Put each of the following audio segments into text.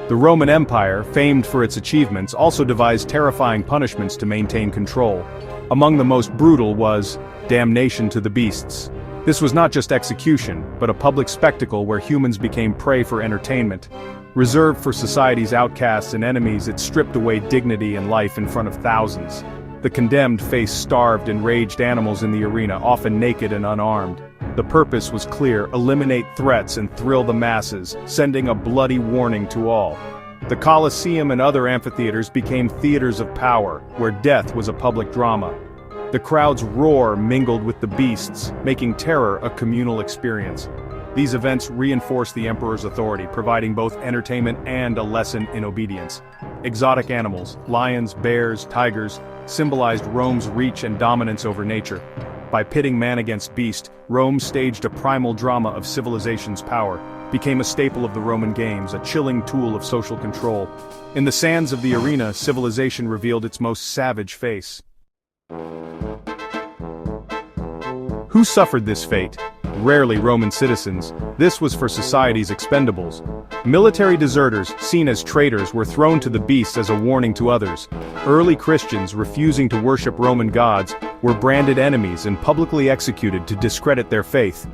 The Roman Empire, famed for its achievements, also devised terrifying punishments to maintain control. Among the most brutal was damnation to the beasts. This was not just execution, but a public spectacle where humans became prey for entertainment. Reserved for society's outcasts and enemies, it stripped away dignity and life in front of thousands. The condemned faced starved, enraged animals in the arena, often naked and unarmed. The purpose was clear: eliminate threats and thrill the masses, sending a bloody warning to all. The Colosseum and other amphitheaters became theaters of power, where death was a public drama. The crowd's roar mingled with the beasts, making terror a communal experience. These events reinforced the emperor's authority, providing both entertainment and a lesson in obedience. Exotic animals, lions, bears, tigers, symbolized Rome's reach and dominance over nature. By pitting man against beast, Rome staged a primal drama of civilization's power, became a staple of the Roman games, a chilling tool of social control. In the sands of the arena, civilization revealed its most savage face. Who suffered this fate? Rarely Roman citizens. This was for society's expendables. Military deserters, seen as traitors, were thrown to the beasts as a warning to others. Early Christians, refusing to worship Roman gods, were branded enemies and publicly executed to discredit their faith.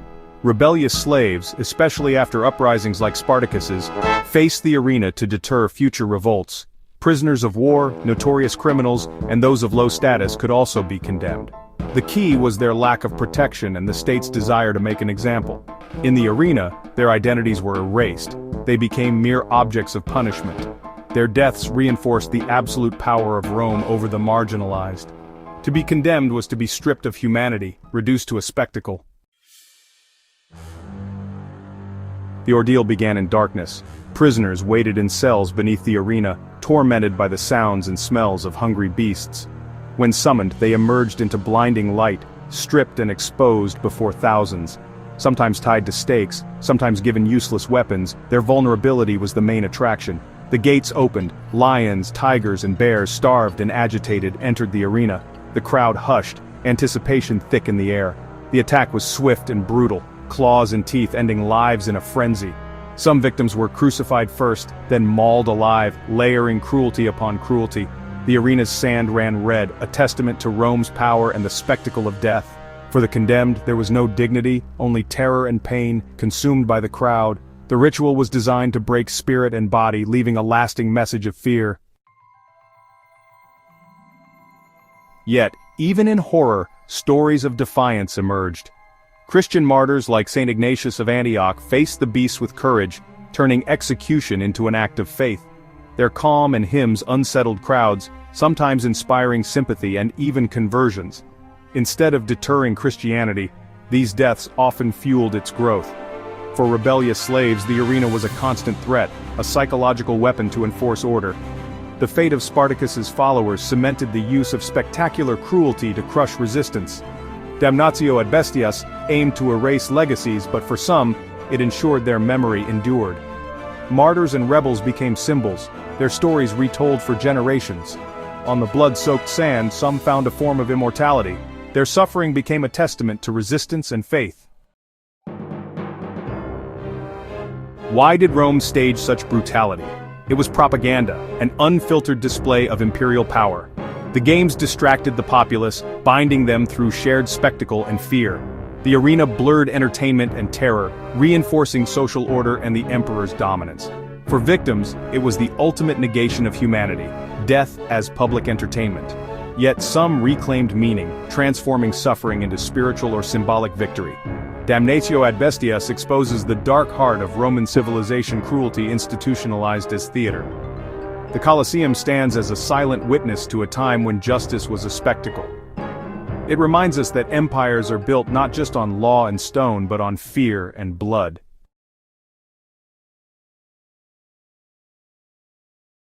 Rebellious slaves, especially after uprisings like Spartacus's, faced the arena to deter future revolts. Prisoners of war, notorious criminals, and those of low status could also be condemned. The key was their lack of protection and the state's desire to make an example. In the arena, their identities were erased. They became mere objects of punishment. Their deaths reinforced the absolute power of Rome over the marginalized. To be condemned was to be stripped of humanity, reduced to a spectacle. The ordeal began in darkness. Prisoners waited in cells beneath the arena, tormented by the sounds and smells of hungry beasts. When summoned, they emerged into blinding light, stripped and exposed before thousands. Sometimes tied to stakes, sometimes given useless weapons, their vulnerability was the main attraction. The gates opened, lions, tigers, and bears, starved and agitated, entered the arena. The crowd hushed, anticipation thick in the air. The attack was swift and brutal, claws and teeth ending lives in a frenzy. Some victims were crucified first, then mauled alive, layering cruelty upon cruelty. The arena's sand ran red, a testament to Rome's power and the spectacle of death. For the condemned, there was no dignity, only terror and pain, consumed by the crowd. The ritual was designed to break spirit and body, leaving a lasting message of fear. Yet, even in horror, stories of defiance emerged. Christian martyrs like Saint Ignatius of Antioch faced the beasts with courage, turning execution into an act of faith. Their calm and hymns unsettled crowds, sometimes inspiring sympathy and even conversions. Instead of deterring Christianity, these deaths often fueled its growth. For rebellious slaves, the arena was a constant threat, a psychological weapon to enforce order. The fate of Spartacus's followers cemented the use of spectacular cruelty to crush resistance. Damnatio at Bestias aimed to erase legacies, but for some, it ensured their memory endured. Martyrs and rebels became symbols, their stories retold for generations. On the blood-soaked sand, some found a form of immortality. Their suffering became a testament to resistance and faith. Why did Rome stage such brutality? It was propaganda, an unfiltered display of imperial power. The games distracted the populace, binding them through shared spectacle and fear. The arena blurred entertainment and terror, reinforcing social order and the emperor's dominance. For victims, it was the ultimate negation of humanity, death as public entertainment. Yet some reclaimed meaning, transforming suffering into spiritual or symbolic victory. Damnatio ad Bestias exposes the dark heart of Roman civilization, cruelty institutionalized as theater. The Colosseum stands as a silent witness to a time when justice was a spectacle. It reminds us that empires are built not just on law and stone but on fear and blood.